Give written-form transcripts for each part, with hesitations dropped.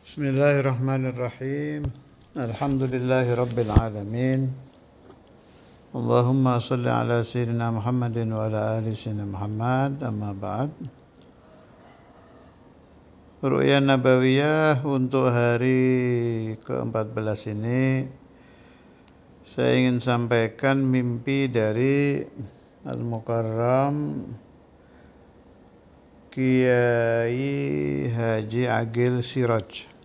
Bismillahirrahmanirrahim. Alhamdulillahi rabbil alamin. Allahumma salli ala sayyidina Muhammadin wa ala ali sayyidina Muhammad. Amma ba'd. Ru'ya Nabawiyah untuk hari ke-14 ini saya ingin sampaikan mimpi dari Al-Mukarram Kiai Haji Agil Siraj.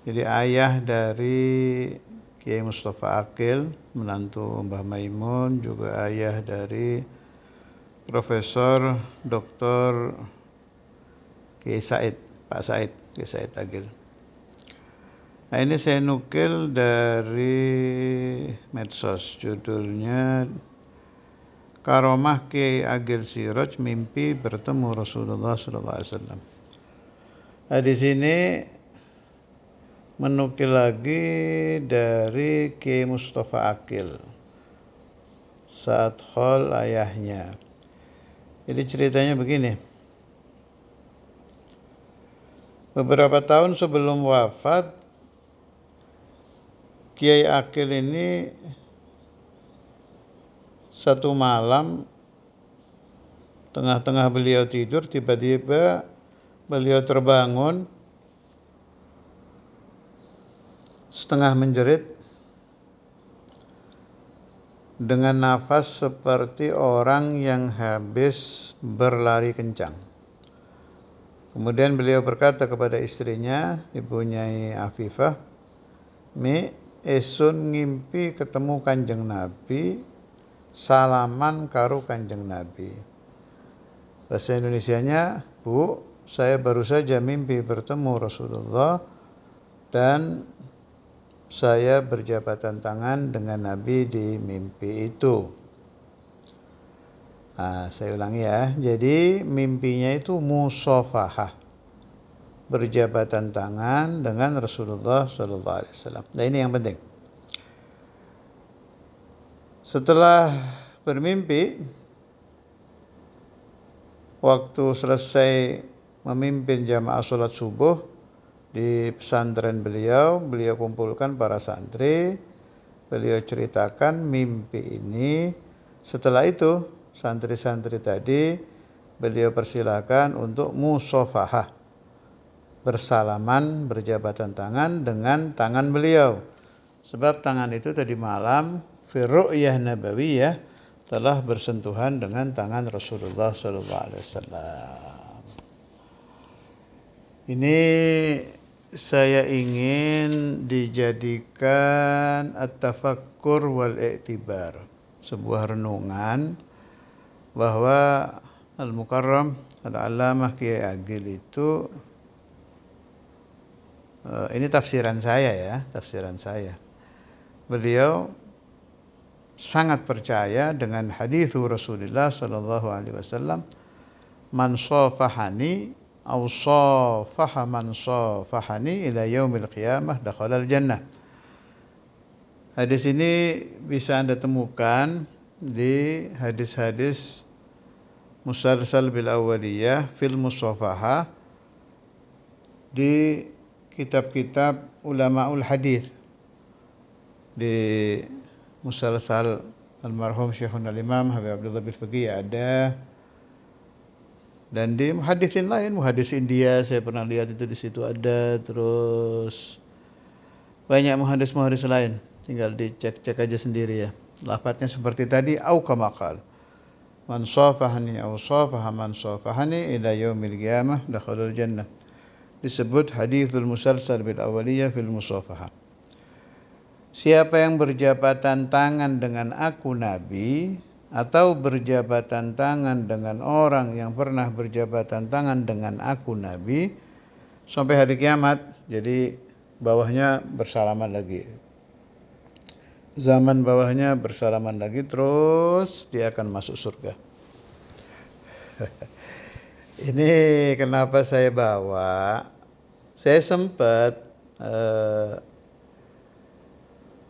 Jadi ayah dari Kiai Mustafa Aqil, menantu Mbah Maimun, juga ayah dari Profesor Dr. Kiai Said, Pak Said, Kiai Said Agil. Nah, ini saya nukil dari medsos, judulnya Karomah Kiai Agil Siraj mimpi bertemu Rasulullah SAW. Nah, di sini menukil lagi dari Kiai Mustafa Aqil saat khol ayahnya. Jadi ceritanya begini. Beberapa tahun sebelum wafat, Kiai Aqil ini satu malam tengah-tengah beliau tidur, tiba-tiba beliau terbangun setengah menjerit dengan nafas seperti orang yang habis berlari kencang. Kemudian beliau berkata kepada istrinya, Ibu Nyai Afifah, "Mi, esun ngimpi ketemu Kanjeng Nabi, salaman karo Kanjeng Nabi." Bahasa Indonesianya, "Bu, saya baru saja mimpi bertemu Rasulullah dan saya berjabatan tangan dengan Nabi di mimpi itu." Nah, saya ulangi ya. Jadi mimpinya itu musafahah, berjabatan tangan dengan Rasulullah SAW. Nah, ini yang penting. Setelah bermimpi, waktu selesai memimpin jamaah sholat subuh di pesantren beliau kumpulkan para santri, beliau ceritakan mimpi ini. Setelah itu santri-santri tadi beliau persilakan untuk musafahah, bersalaman, berjabatan tangan dengan tangan beliau. Sebab tangan itu tadi malam fi ru'yah nabawiyah telah bersentuhan dengan tangan Rasulullah SAW. Ini saya ingin dijadikan at-tafakkur wal i'tibar, sebuah renungan bahwa Al-Mukarram Al-Allamah Kiai Agil itu, ini tafsiran saya. Beliau sangat percaya dengan hadis Rasulullah SAW, "Man shafahani aw shafaha man shafahani ila yaumil qiyamah dakhalal jannah." Hadis ini bisa Anda temukan di hadis-hadis musalsal bil awwaliyah fil musafaha di kitab-kitab ulamaul hadis. Di musalsal almarhum Syekhuna Imam Habib Abdullah bin Faqih ada, dan di muhaddisin lain, muhaddis India saya pernah lihat itu di situ ada, terus banyak muhaddis lain, tinggal dicek aja sendiri ya. Lafadznya seperti tadi, au kama qala, "Man shafahani aw shafaha man shafahani ila yaumil qiyamah dakhalul jannah." Disebut hadithul musalsal bil awaliyah fil musafaha. Siapa yang berjabatan tangan dengan aku Nabi, atau berjabatan tangan dengan orang yang pernah berjabatan tangan dengan aku Nabi sampai hari kiamat, jadi bawahnya bersalaman lagi, zaman bawahnya bersalaman lagi, terus dia akan masuk surga. Ini kenapa saya bawa, saya sempat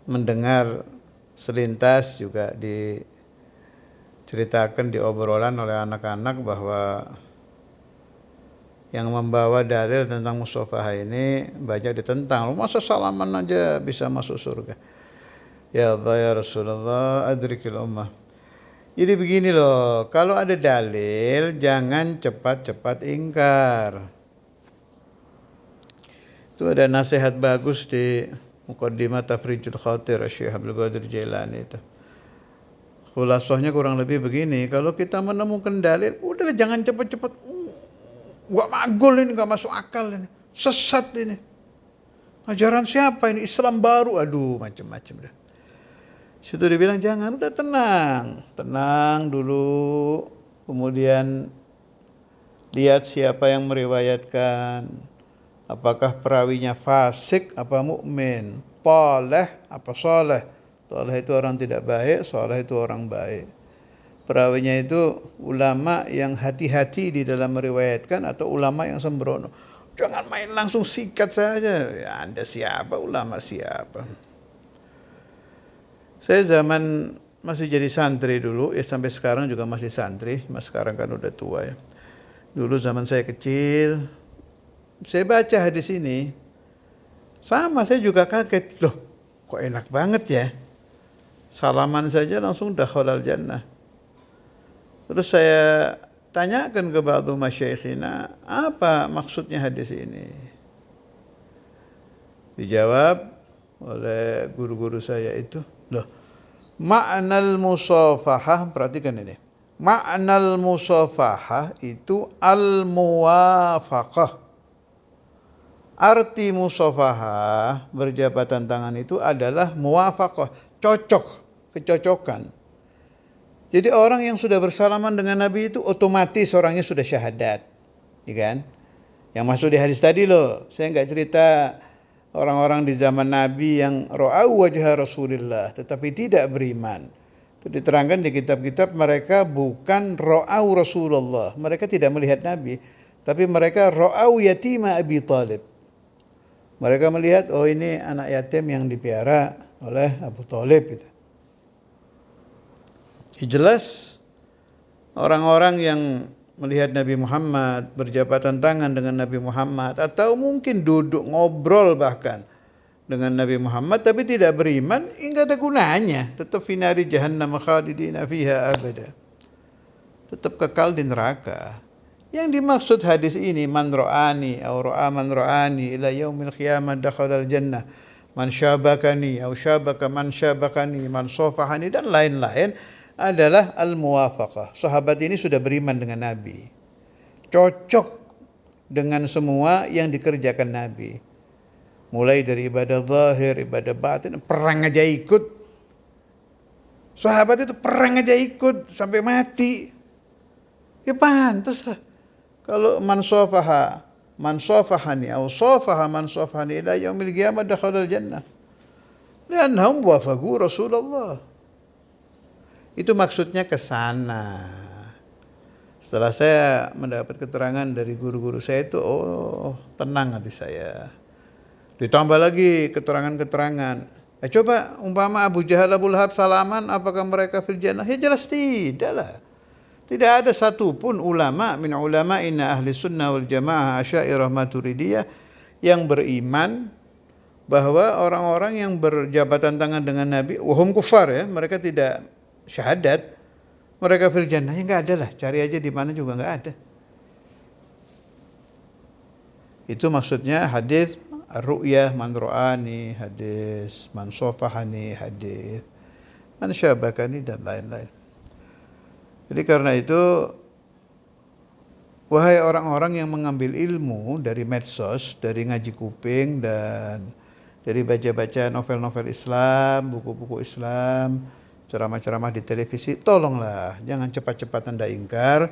mendengar selintas juga diceritakan di obrolan oleh anak-anak bahwa yang membawa dalil tentang musafahah ini banyak ditentang. Masa salaman aja bisa masuk surga? Ya Allah ya Rasulullah, adrikil ummah. Jadi begini loh, kalau ada dalil jangan cepat-cepat ingkar. Itu ada nasihat bagus di Muqaddimah Tafrijul Khatir Syekh Abdul Qadir Jailani itu. Khulasahnya kurang lebih begini, kalau kita menemukan dalil, udahlah jangan cepat-cepat. Gak magul ini, gak masuk akal ini. Sesat ini. Ajaran siapa ini? Islam baru. Aduh, macam-macam dah. Situ dibilang jangan, udah tenang. Tenang dulu. Kemudian lihat siapa yang meriwayatkan. Apakah perawinya fasik apa mukmin? Thaleh apa saleh? Thaleh itu orang tidak baik, saleh itu orang baik. Perawinya itu ulama yang hati-hati di dalam meriwayatkan atau ulama yang sembrono. Jangan main langsung sikat saja. Ya, Anda siapa? Ulama siapa? Saya zaman masih jadi santri dulu, ya sampai sekarang juga masih santri. Mas sekarang kan udah tua ya. Dulu zaman saya kecil, saya baca hadis ini. Sama saya juga kaget. Loh, kok enak banget ya? Salaman saja langsung dakhalal jannah. Terus saya tanyakan ke ba'du masyayikhina, apa maksudnya hadis ini? Dijawab oleh guru-guru saya itu, loh, ma'nal musafahah, perhatikan ini. Ma'nal musafahah itu al-muwafaqah. Arti musafahah, berjabatan tangan itu adalah muwafaqah, cocok, kecocokan. Jadi orang yang sudah bersalaman dengan Nabi itu otomatis orangnya sudah syahadat, ya kan? Yang masuk di hadis tadi loh, saya nggak cerita orang-orang di zaman Nabi yang ra'au wajha Rasulillah, tetapi tidak beriman. Itu diterangkan di kitab-kitab, mereka bukan ra'au Rasulullah, mereka tidak melihat Nabi, tapi mereka ra'au yatima Abi Talib. Mereka melihat, oh ini anak yatim yang dipiara oleh Abu Talib gitu. Jelas orang-orang yang melihat Nabi Muhammad, berjabatan tangan dengan Nabi Muhammad, atau mungkin duduk ngobrol bahkan dengan Nabi Muhammad, tapi tidak beriman, enggak ada gunanya. Tetap finari jahannam khalidina fiha abada. Tetap kekal di neraka. Yang dimaksud hadis ini, man ra'ani aw ra'a man ra'ani ila yaumil qiyamah dakhalal jannah. Man syabakani aw syabaka man syabakani man safahani, dan lain-lain, adalah al-muwafaqah. Sahabat ini sudah beriman dengan Nabi. Cocok dengan semua yang dikerjakan Nabi. Mulai dari ibadah zahir, ibadah batin, perang aja ikut. Sahabat itu perang aja ikut sampai mati. Ya pantas lah. Kalau man safahani aw safaha man safahani ila yaumil qiyamah dakhalal jannah. Li'annahum wafaqu Rasulullah. Itu maksudnya ke sana. Setelah saya mendapat keterangan dari guru-guru saya itu, oh tenang hati saya. Ditambah lagi keterangan-keterangan. Coba umpama Abu Jahal, Abu Lahab salaman, apakah mereka fil jannah? Ya jelas tidak lah. Tidak ada satupun ulama min ulama inna ahli sunnah wal jamaah asy'ariyah maturidiyah yang beriman bahwa orang-orang yang berjabatan tangan dengan Nabi, wahum kufar ya, mereka tidak syahadat, mereka fil jannah. Ya enggak ada lah, cari aja di mana juga enggak ada. Itu maksudnya hadis ru'yah man ra'ani, hadis man safahani, hadis man syabakani, dan lain-lain. Jadi karena itu, wahai orang-orang yang mengambil ilmu dari medsos, dari ngaji kuping, dan dari baca-baca novel-novel Islam, buku-buku Islam, ceramah-ceramah di televisi, tolonglah jangan cepat-cepat Anda ingkar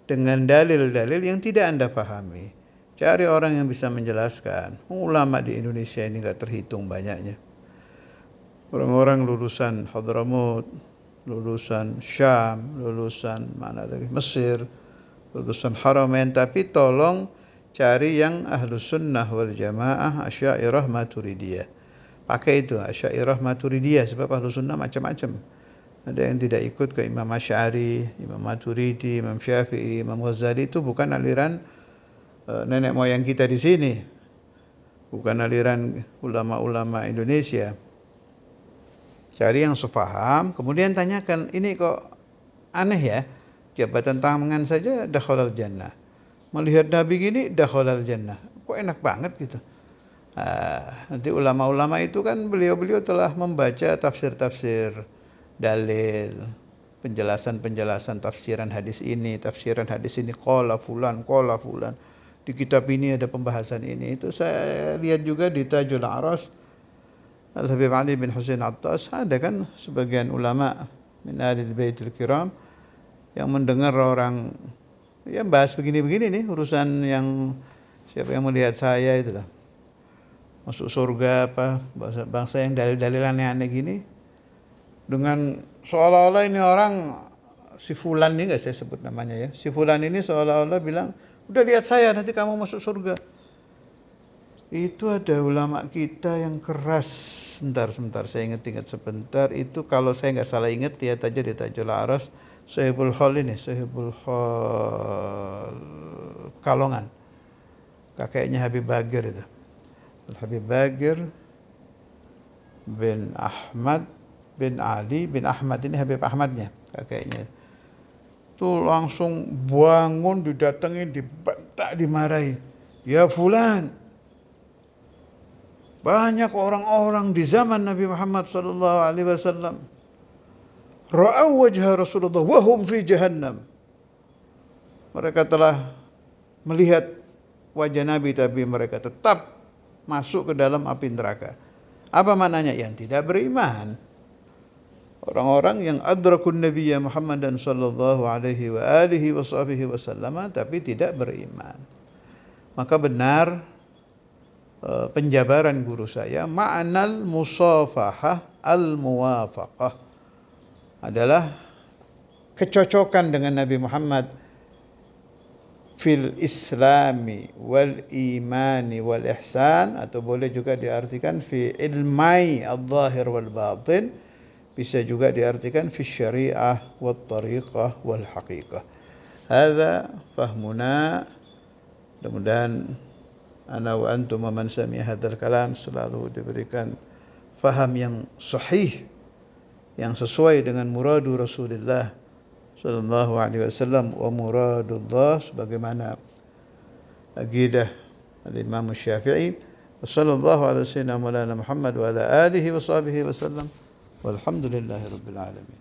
dengan dalil-dalil yang tidak Anda pahami. Cari orang yang bisa menjelaskan. Ulama di Indonesia ini gak terhitung banyaknya. Orang-orang lulusan Hadramut, lulusan Syam, lulusan mana lagi, Mesir, lulusan Haramain, tapi tolong cari yang Ahlus Sunnah wal Jamaah Asy'ariyah Maturidiyah. Pakai itu Asy'ariyah Maturidiyah, sebab Ahlus Sunnah macam-macam. Ada yang tidak ikut ke Imam Asy'ari, Imam Maturidi, Imam Syafi'i, Imam Ghazali, itu bukan aliran nenek moyang kita di sini, bukan aliran ulama-ulama Indonesia. Cari yang sefaham, kemudian tanyakan, ini kok aneh ya, jabatan tangan saja dakhalal jannah. Melihat Nabi gini dakhalal jannah. Kok enak banget gitu. Nanti ulama-ulama itu kan beliau-beliau telah membaca tafsir-tafsir, dalil, penjelasan-penjelasan tafsiran hadis ini, qala fulan. Di kitab ini ada pembahasan ini. Itu saya lihat juga di Tajul Aras, Al-Habib Ali bin Husain Attas, ada kan sebagian ulama min Ahlul Baitul Kiram yang mendengar orang ya bahas begini-begini nih, urusan yang siapa yang melihat saya itulah masuk surga apa, bangsa yang dalil-dalil aneh-aneh gini, dengan seolah-olah ini orang, si fulan ini enggak saya sebut namanya ya, si fulan ini seolah-olah bilang, udah lihat saya nanti kamu masuk surga. Itu ada ulama kita yang keras. Sebentar saya ingat sebentar. Itu kalau saya nggak salah ingat, lihat aja di Tajul Aras, Sohibul Hol Kalongan, kakeknya Habib Bagir itu, Habib Bagir bin Ahmad bin Ali bin Ahmad, ini Habib Ahmadnya kakeknya. Itu langsung bangun, didatengin, dibentak, dimarahi, ya fulan. Banyak orang-orang di zaman Nabi Muhammad SAW ra'au wajha Rasulullah wa hum fi jahannam. Mereka telah melihat wajah Nabi tapi mereka tetap masuk ke dalam api neraka. Apa maknanya? Yang tidak beriman. Orang-orang yang adrakun Nabiyya Muhammadan sallallahu alaihi wa alihi wasallam tapi tidak beriman. Maka benar penjabaran guru saya, ma'anal musafahah al-muwafaqah adalah kecocokan dengan Nabi Muhammad fil islami wal imani wal ihsan, atau boleh juga diartikan fi ilmai al-zahir wal batin, bisa juga diartikan fi syariah wal tariqah wal haqiqah. Hadza fahmuna. Mudah-mudahan ana wa antum wa man sami'a hadzal kalam selalu diberikan faham yang sahih, yang sesuai dengan muradu Rasulullah sallallahu alaihi wasallam wa muradullah, sebagaimana aqidah al-Imam Syafi'i. Wassallallahu ala sayyidina Maulana Muhammad wa ala alihi wa sahbihi wasallam walhamdulillahi rabbil alamin.